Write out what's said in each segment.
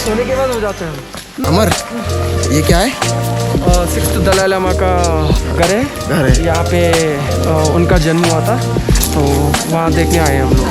सोने के बाद हो जाते हैं। अमर, ये क्या है? 6th दलाई लामा का घर है। यहाँ पे उनका जन्म हुआ था, तो वहाँ देखने आए हैं हम लोग।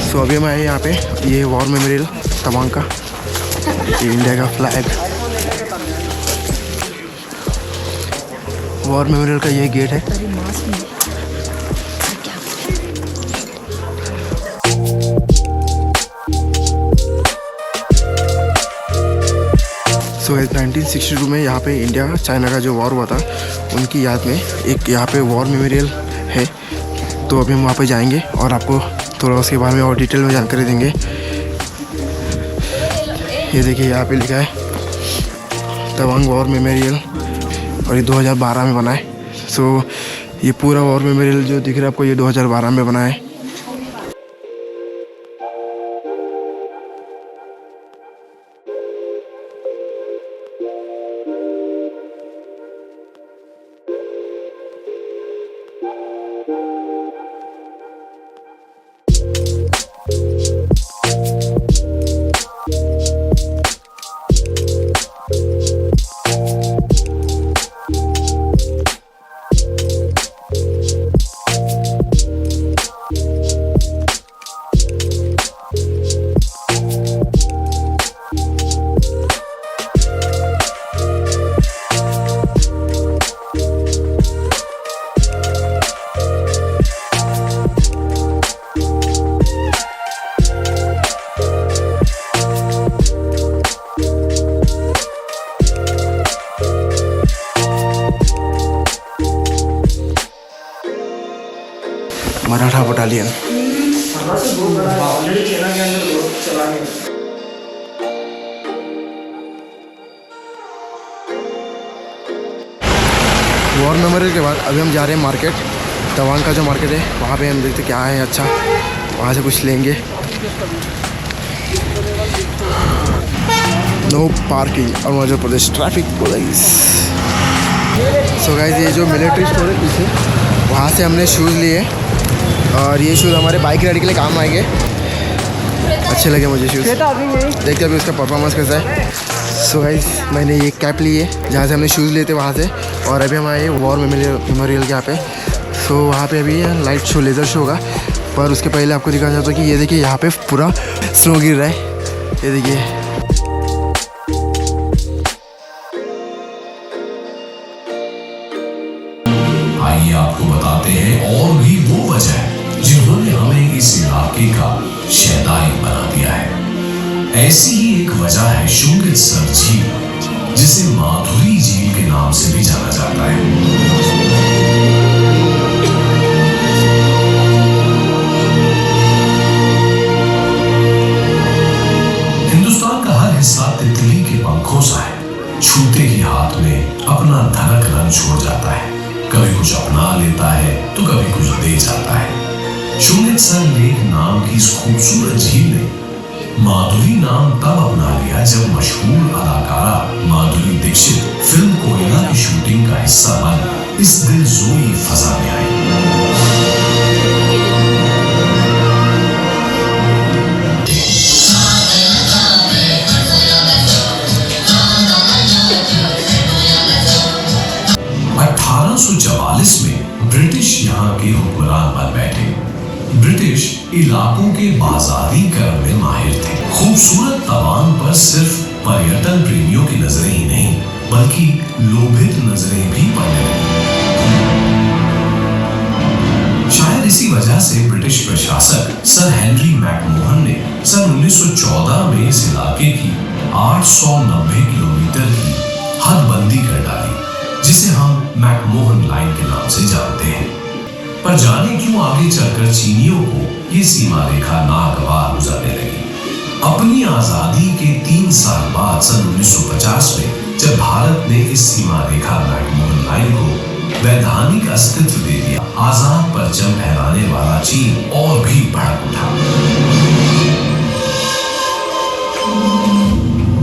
तो अभी मैं यहाँ पे, ये वॉर मेमोरियल तवांग का, ये इंडिया का फ्लैग, वॉर मेमोरियल का ये गेट है। सो 1962 में यहाँ पे इंडिया चाइना का जो वॉर हुआ था, उनकी याद में एक यहाँ पे वॉर मेमोरियल है। तो अभी हम वहाँ पे जाएंगे और आपको थोड़ा उसके बारे में और डिटेल में जानकारी देंगे। ये देखिए यहाँ पे लिखा है तवांग वॉर मेमोरियल, और ये 2012 में बना है। सो ये पूरा वॉर मेमोरियल जो दिख रहा है आपको, ये 2012 में बना है। मराठा बटालियन। वॉर मेमोरियल के बाद अभी हम जा रहे हैं मार्केट, तवांग का जो मार्केट है वहाँ पे हम देखते क्या है अच्छा, वहाँ से कुछ लेंगे। No parking Arunachal Pradesh traffic police. So guys, ये जो मिलिट्री स्टोर है पीछे, वहाँ से हमने शूज़ लिए, और ये शूज़ हमारे बाइक राइड के लिए काम आएंगे। अच्छे लगे मुझे शूज़। देखते अभी उसका परफॉर्मेंस कैसा है। सो गाइस, मैंने ये कैप ली है जहाँ से हमने शूज़ लिए थे वहाँ से, और अभी हम आए वॉर मेमोरियल के यहाँ पे। सो वहाँ पे अभी लाइट शो, लेज़र शो होगा, पर उसके पहले आपको दिखाना चाहता हूँ कि ये देखिए यहाँ पे पूरा स्नो गिर रहा है। ये देखिए, आइए आपको बताते हैं और भी वो वजह जिन्होंने हमें इस इलाके का शहदाई बना दिया है। ऐसी ही एक वजह है शुंगित्सर झील, जिसे माधुरी झील के नाम से भी जाना जाता है। हिंदुस्तान का हर हिस्सा तितली के पंखों सा है, छूते ही हाथ में अपना धड़क रंग छोड़ जाता है। कभी कुछ अपना लेता है तो कभी कुछ दे जाता है। शुंगित्सर लेक नाम की इस खूबसूरत झील ने माधुरी नाम तब अपना लिया जब मशहूर अदाकारा माधुरी दीक्षित फिल्म कोयला की शूटिंग का हिस्सा बन इस दिलजोई फजा में आई। में ब्रिटिश यहाँ के हुक्मरान बन बैठे। ब्रिटिश इलाकों के बाजारी करने में माहिर थे। खूबसूरत तवांग पर सिर्फ पर्यटन प्रेमियों की नजरें ही नहीं बल्कि लोभित नजरें भी पड़ने लगी। शायद इसी वजह से ब्रिटिश प्रशासक सर हेनरी मैकमोहन ने सन 1914 में इस इलाके की 890 किलोमीटर की हदबंदी कर डाली, जिसे हम मैकमोहन लाइन के नाम से जानते हैं। पर जाने क्यों आगे चलकर चीनियों को ये सीमा रेखा नागवार गुजरने लगी। अपनी आजादी के 3 साल बाद सन 1950 में जब भारत ने इस सीमा रेखा मैकमोहन लाइन को वैधानिक अस्तित्व दे दिया, आजाद परचम फहराने वाला चीन और भी भड़क उठा।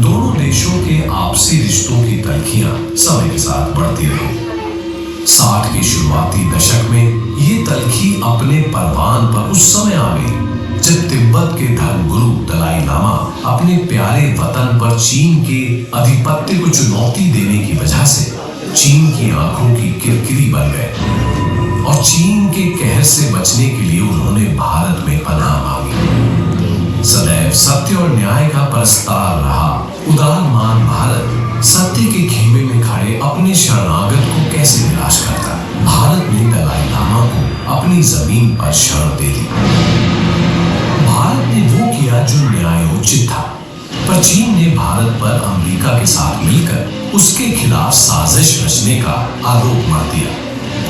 दोनों देशों के आपसी रिश्तों की तल्खियां समय के साथ बढ़ती रही। 60 के शुरुआती दशक में ये तल्खी अपने परवान पर उस समय आ गई जब तिब्बत के धर्मगुरु दलाई लामा अपने प्यारे वतन पर चीन के आधिपत्य को चुनौती देने की वजह से चीन की आंखों की किरकिरी बन गए और चीन के कहर से बचने के लिए उन्होंने भारत में पनाह मांगी। सदैव सत्य और न्याय का परस्तार रहा उदारमान भारत सत्य के खेमे में खड़े अपने शरणागत को कैसे निराश करता। भारत ने दलाई लामा को अपनी जमीन पर शरण दे दी। भारत ने वो किया जो न्यायोचित था, पर चीन ने भारत पर अमेरिका के साथ मिलकर उसके खिलाफ साजिश रचने का आरोप मढ़ दिया।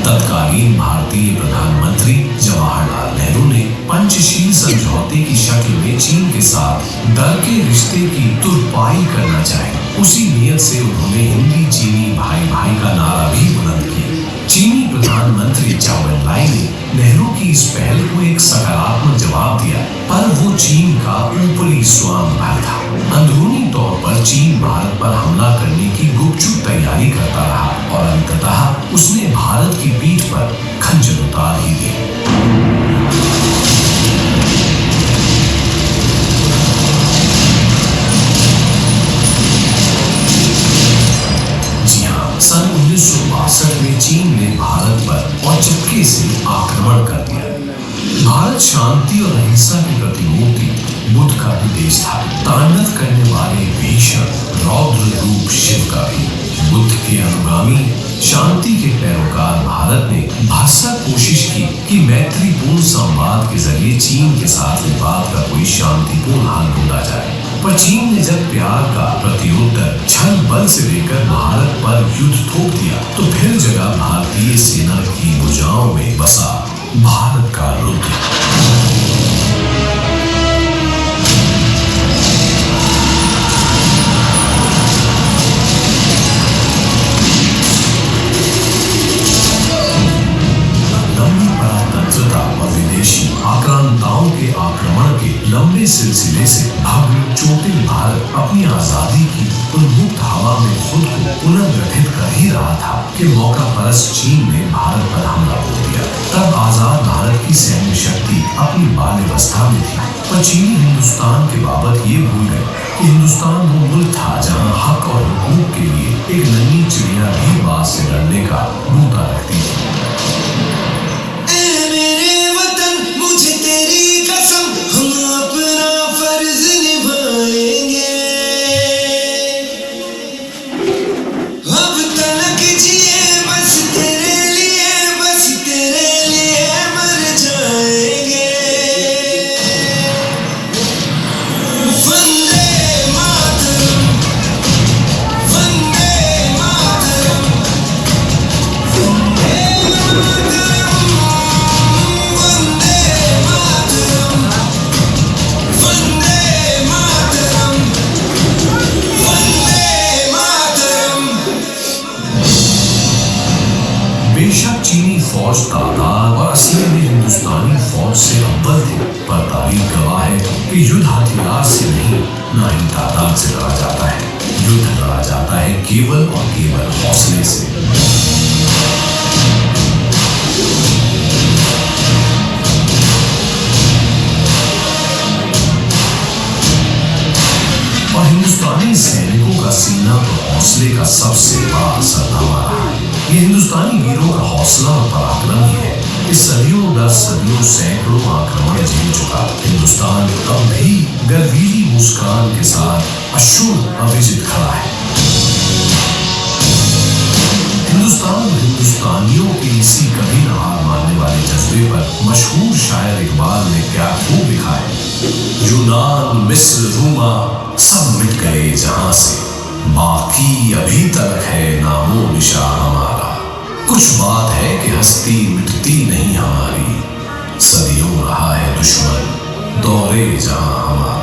तत्कालीन भारतीय प्रधानमंत्री जवाहरलाल नेहरू ने पंचशील समझौते की शक्ल में चीन के साथ दर के रिश्ते की तुरपाई करना चाहे। उसी नियत से उन्होंने हिंदी चीनी भाई भाई का नारा भी बुलंद किया। चीनी प्रधानमंत्री चाओ एन लाई ने नेहरू की इस पहल को एक सकारात्मक जवाब दिया, पर वो चीन का ऊपरी स्वांग था। अंदरूनी तौर पर चीन भारत पर हमला करने की गुपचुप तैयारी करता रहा और अंततः उसने भारत की पीठ पर खंजर उतार ही दिया। सन 1962 में चीन ने भारत पर औचक्य से आक्रमण कर दिया। भारत शांति और अहिंसा की प्रतिमूर्ति बुद्ध का भी देश था। तांडव करने वाले भीषण रौद्र रूप शिव का भी। बुद्ध के अनुगामी शांति के पैरोकार भारत ने भरसक कोशिश की कि मैत्रीपूर्ण संवाद के जरिए चीन के साथ विवाद का कोई शांतिपूर्ण हल ढूंढा जाए। पर चीन ने जब प्यार का प्रत्युत्तर छल बल से लेकर भारत पर युद्ध थोप दिया, तो फिर जगह भारतीय सेना की भुजाओं में बसा भारत का रुद्र। आक्रांताओं के आक्रमण के लंबे सिलसिले से भव्य चोटिल भारत अपनी आजादी की उन्मुक्त हवा में खुद को पुनर्गठित कर ही रहा था कि मौका परस्त चीन ने भारत पर हमला बोल दिया। तब आजाद भारत की सैन्य शक्ति अपनी बाल्यावस्था में थी, पर चीनी हिंदुस्तान के बाबत ये भूल गए कि हिंदुस्तान वो मुल्क था जहाँ हक और हुकूक के लिए एक नन्ही चिड़िया भी बात से लड़ने का बूता रखती थी। तादाद और असली में हिंदुस्तानी फौज से अव्वल थे, पर तारीख गवाह है कि युद्ध हथियार से नहीं, न ही तादाद से लड़ा जाता है। युद्ध लड़ा जाता है केवल और केवल हौसले से। और हिंदुस्तानी सैनिकों का सीना तो हौसले का सबसे बड़ा असरनामा रहा है। ये हिंदुस्तानी वीरों का हौसला और पराक्रम ही है कि सदियों दर सदियों सैकड़ों आक्रमण झेल चुका हिंदुस्तान अब भी गर्वीली मुस्कान मुस्कान के साथ अशुद्ध अविजित खड़ा है। हिंदुस्तान हिंदुस्तानियों के इसी कभी न हार मानने वाले जज्बे पर मशहूर शायर इकबाल ने क्या खूब लिखा है। यूनान, मिस्र, रूमा सब मिट गए जहां से, बाकी अभी तक है नामो निशा हमारा। कुछ बात है कि हस्ती मिटती नहीं हमारी, सदियों रहा है दुश्मन दौरे जहां हमारा।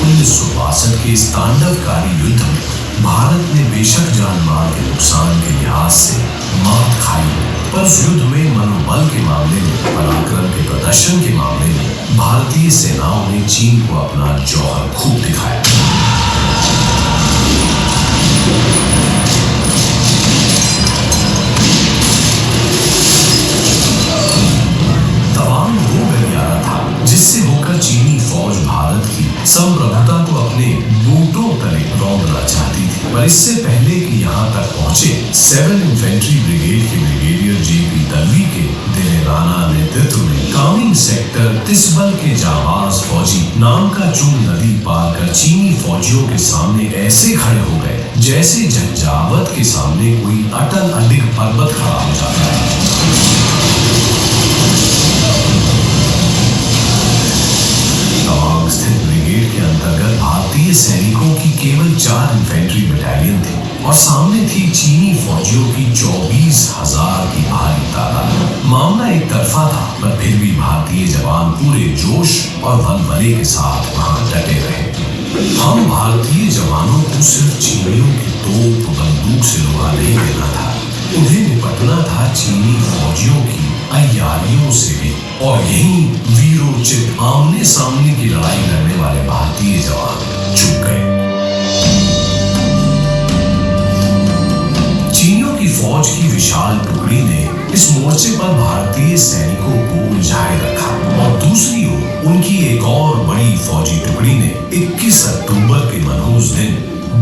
1962 के इस तांडवकारी युद्ध में भारत ने बेशक जान माल के नुकसान के लिहाज से मात खाई, पर उस युद्ध में मनोबल के मामले में, पराक्रम के प्रदर्शन के मामले में भारतीय सेनाओं ने चीन को अपना जौहर खूब दिखाया। तवांग वो गलियारा था जिससे होकर चीनी फौज भारत की संप्रभुता को अपने बूटों तले रौंदना चाहती थी। पर इससे पहले कि यहाँ तक पहुंचे, 7 इन्फेंट्री ब्रिगेड के ब्रिगेडियर जेपी दलवी के दिलेराना नेतृत्व में कामिंग सेक्टर तिस्बल के जाबाज फौजी नाम का चुन नदी पार कर चीनी फौजियों के सामने ऐसे खड़े हो गए जैसे झंझावत के सामने कोई अटल अडिग पर्वत खड़ा हो जाता है। तवांग स्थित ब्रिगेड के अंतर्गत भारतीय सैनिकों की केवल 4 इन्फेंट्री बटालियन थी और सामने थी चीनी फौजियों की 24,000 की भारी तादाद। मामला एक तरफा था, पर फिर भी भारतीय जवान पूरे जोश और बलबले के साथ वहां डटे रहे। हम भारतीय जवानों को सिर्फ चीनियों की तोप बंदूक से रोका नहीं देना था, उन्हें निपटना था चीनी फौजियों की अय्यारियों से भी। और यही वीरोचित आमने सामने की लड़ाई लड़ने वाले भारतीय जवान चुप गए। चीनियों की फौज की विशाल टुकड़ी ने इस मोर्चे पर भारतीय सैनिकों को उलझाए रखा और दूसरी ओर उनकी एक और बड़ी फौजी टुकड़ी ने 21 अक्टूबर के मनहूस दिन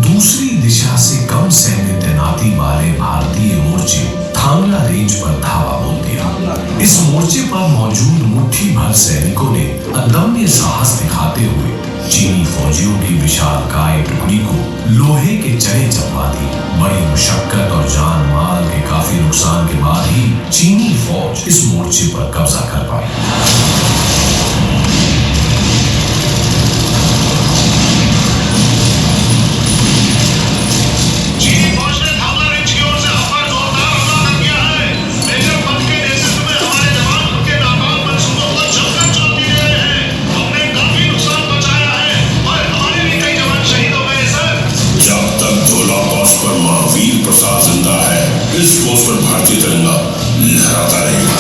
दूसरी दिशा से कम सैन्य तैनाती वाले भारतीय मोर्चे थांगला रेंज पर धावा बोल दिया। इस मोर्चे पर मौजूद मुट्ठी भर सैनिकों ने अदम्य साहस दिखाते हुए चीनी फौजियों की विशालकाय टुकड़ी को लोहे के चने चलवा दी। बड़ी मुशक्कत और जान माल के काफी नुकसान के बाद ही चीनी फौज इस मोर्चे पर कब्जा कर पाई। इस पोस्ट पर भारतीय तिरंगा लहराता रहेगा।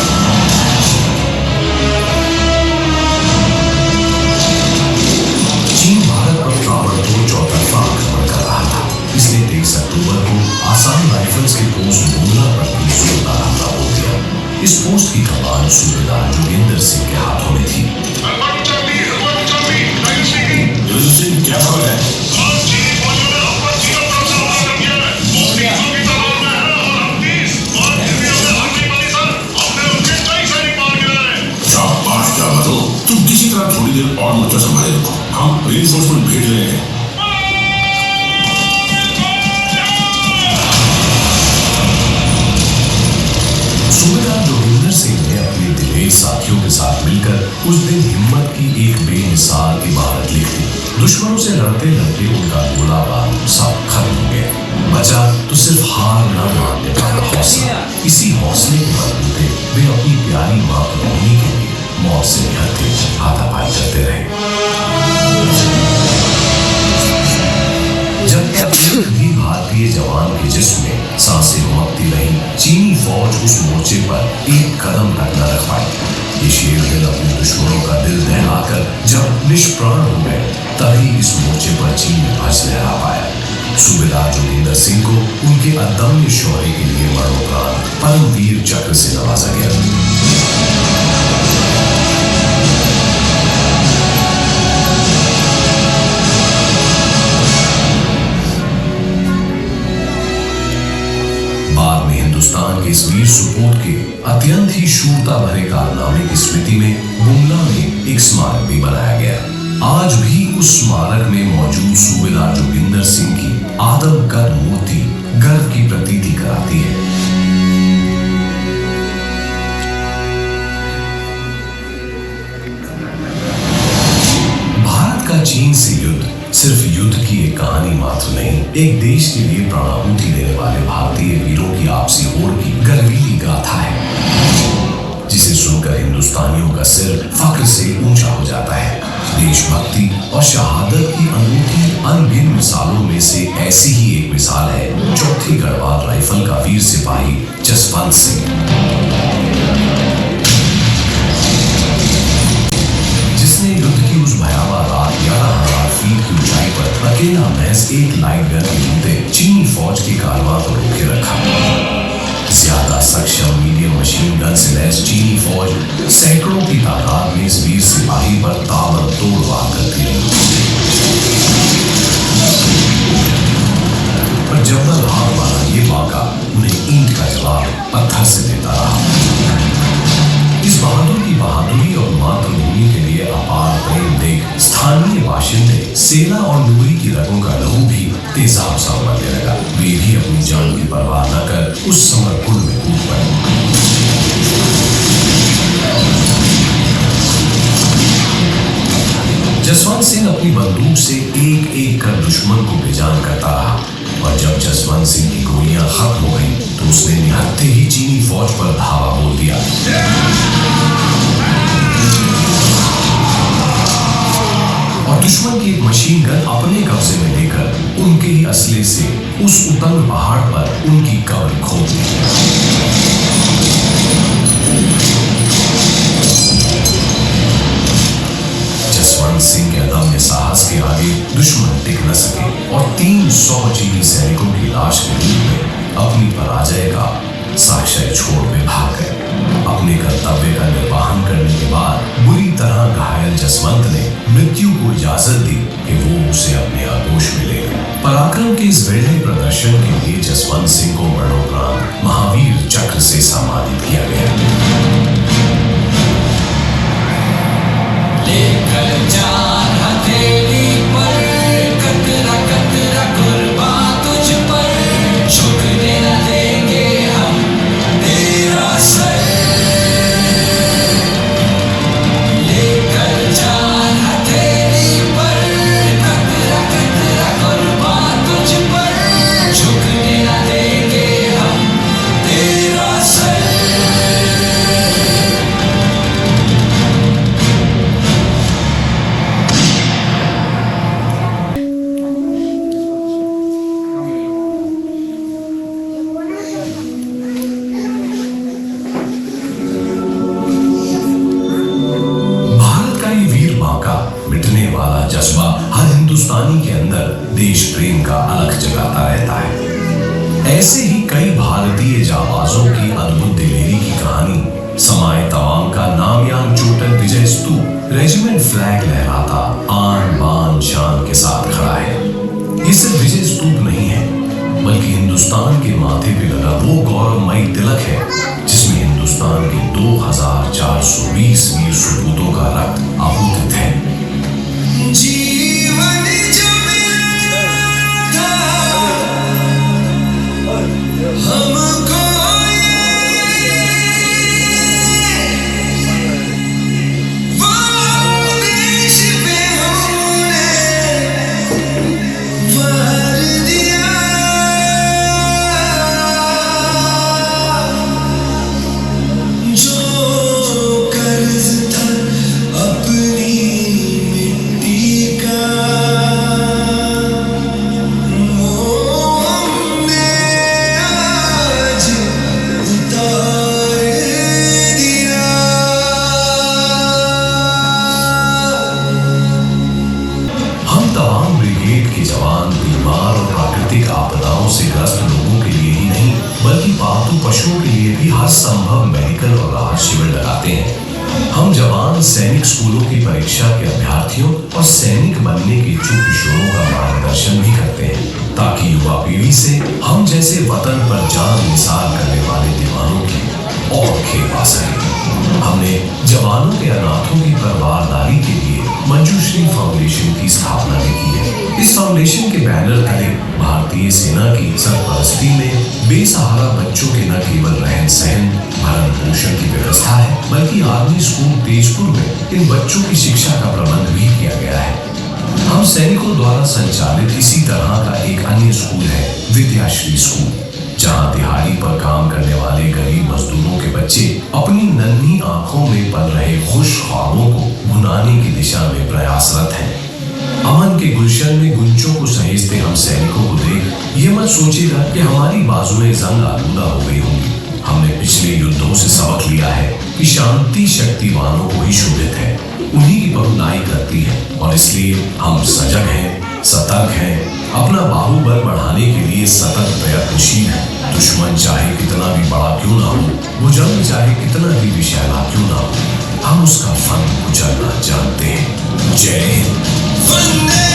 चीन भारत पर ताबड़तोड़ चौतरफा आक्रमण कर रहा था, इसलिए 23 अक्टूबर को आसाम राइफल्स के पोस्ट बोला पर भी जोरदार हमला हो गया। इस पोस्ट की कमान सूबेदार जोगेंद्र सिंह के हाथों में थी। क्या खबर है? तुम किसी तरह थोड़ी देर और मोर्चा संभाले रखो, हम रीइंफोर्समेंट भेज रहे हैं। सूबेदार जोगिंदर सिंह ने अपने दिलेर साथियों के साथ मिलकर उस दिन हिम्मत की एक बेमिसाल इबारत लिख दी। दुश्मनों से लड़ते लड़ते उनका गोलाबार सब खत्म हो गया, बचा तो सिर्फ हार न मानने वाला हौसला। इसी हौसले के बलबूते वे अपनी प्यारी मातृभूमि के लिए मौत से निहत्थे हाथापाई करते रहे। जब तक भी भारतीय जवान के जिस्म में सांसें उमड़ती रही, चीनी फौज उस मोर्चे पर एक कदम तक न रख पाई। ये शेर दिल अपने दुश्मनों का दिल दहलाकर जब निष्प्राण हो गए, तभी इस मोर्चे पर चीन में ध्वज लहरा पाया। सूबेदार जोगिंदर सिंह को उनके अदम्य शौर्य के लिए मरणोपरांत परमवीर चक्र से नवाजा गया। बाद में हिंदुस्तान के इस वीर सुपूत के अति अत्यंत ही शूरता भरे कारनामे की स्मृति में बुमला में एक स्मारक भी बनाया गया। आज भी उस स्मारक में मौजूद सूबेदार जोगिंदर सिंह की आदमकद मूर्ति गर्व की प्रतीति कराती है। भारत का चीन से युद्ध सिर्फ युद्ध की एक कहानी मात्र नहीं, एक देश के लिए प्राणाहुति देने वाले भारतीय वीरों की आपसी होड़ की गर्वीली गाथा है, जिसे सुनकर हिंदुस्तानियों का सिर फख्र से ऊंचा हो जाता है। देशभक्ति और शहादत की अनूठी अनगिनत मिसालों में से ऐसी ही एक मिसाल है चौथी गढ़वाल राइफल का वीर सिपाही जसवंत सिंह, जिसने युद्ध की उस भयावह रात 11,000 फीट की ऊंचाई पर अकेला महज एक लाइट गन के जूते चीनी फौज के कारवां को रोके रखा। ज्यादा सक्षम मीडियम मशीन गन से लैस चीनी फौज सैकड़ों की तादाद में इस वीर सिपाही पर ताबड़तोड़ वार करती रही, पर जबल हार वाला ये वाक़ा उन्हें ईंट का जवाब पत्थर से देता रहा। इस बहादुर की बहादुरी और मातृभूमि के लिए अपार प्रेम देख स्थानीय बाशिंदे सेना और लुगड़ी की रगों का लहू भी तेजाब सा उमड़ने लगा। वे भी अपनी जान की परवाह न कर उस समरकुंड में कूद पड़े। जसवंत सिंह अपनी बंदूक से एक एक कर दुश्मन को बेजान करता रहा, और जब जसवंत सिंह की गोलियां खत्म हो गई तो उसने निहत्थे ही चीनी फौज पर धावा बोल दिया। और दुश्मन की एक मशीन गन अपने कब्जे में लेकर उनके ही असले से उस उतंग पहाड़ पर उनकी कब्र खोद दी। जसवंत सिंह के अदम्य साहस के आगे दुश्मन टिक न सके और 300 चीनी सैनिकों की लाश के रूप में अपनी पराजय का साक्ष्य छोड़ में भाग गए। अपने कर्तव्य का निर्वहन करने के बाद बुरी तरह घायल जसवंत ने मृत्यु को इजाजत दी कि वो उसे अपने आगोश में ले गए। पराक्रम के इस बेड़े प्रदर्शन के लिए जसवंत सिंह को मरणोपरांत महावीर चक्र से सम्मानित किया गया। लेकर जान हथेली पर कतरा कतरा कुर्बान तुझ पर, झुकने न देंगे हम तेरा सर। लेकर जान हथेली पर कतरा कतरा कुर्बान तुझ पर, झुकने न देंगे हम तेरा सर। मिटने वाला जज्बा हर हिंदुस्तानी के अंदर देश प्रेम का अलख जगाता रहता है। ऐसे ही कई भारतीय जाबाजों की अद्भुत दिलेरी की कहानी समाए तवांग का नामयान चोटल विजय स्तूप रेजिमेंट फ्लैग लहराता आन बान शान के साथ खड़ा है। ये सिर्फ विजय स्तूप नहीं है, बल्कि हिंदुस्तान के माथे पे लगा वो गौरवमयी तिलक है जिसमें हिंदुस्तान के 2420 वीर सपूतों का रक्त आहूत है। जीवन जो मिला था हमको वो देश पे हमने वार दिया, जो कर्ज था अपनी आपदाओं से ग्रस्त लोगों के लिए ही नहीं, बल्कि पालतू पशुओं के लिए भी हर संभव मेडिकल और राहत शिविर लगाते हैं। हम जवान सैनिक स्कूलों की परीक्षा के अभ्यर्थियों और सैनिक बनने के इच्छुक किशोरों का मार्गदर्शन भी करते हैं, ताकि युवा पीढ़ी से हम जैसे वतन पर जान निसार करने वाले दीवानों की और खेल पा सके। हमने जवानों के अनाथों की परवारदारी के लिए मंजूश्री फाउंडेशन की स्थापना भी की है। इस फाउंडेशन के बैनर तले भारतीय सेना की सरपरस्ती में बेसहारा बच्चों के न केवल रहन सहन भरण पोषण की व्यवस्था है, बल्कि आर्मी स्कूल तेजपुर में इन बच्चों की शिक्षा का प्रबंध भी किया गया है। हम सैनिकों द्वारा संचालित इसी तरह का एक अन्य स्कूल है विद्याश्री स्कूल, जहां दिहाड़ी पर काम करने वाले गरीब मजदूरों के बच्चे अपनी नन्ही आंखों में पल रहे खुश ख्वाबों को भुनाने की दिशा में प्रयासरत हैं। अमन के गुलशन में गुंजों को सहेजते हम सैनिकों को देख ये मत सोचिएगा कि हमारी बाजुएं जंग आलूदा हो गई होंगी। हमने पिछले युद्धों से सबक लिया है कि शांति शक्तिवानों को ही शोभित है, उन्हीं की बहुनाई करती है, और इसलिए हम सजग हैं, सतर्क हैं, अपना बाहुबल बढ़ाने के लिए सतत प्रयत्नशील है। दुश्मन चाहे कितना भी बड़ा क्यों ना हो, भुजंग चाहे कितना भी विषैला क्यों ना हो, हम उसका फन कुचलना जानते हैं। जय हिंद। वंदे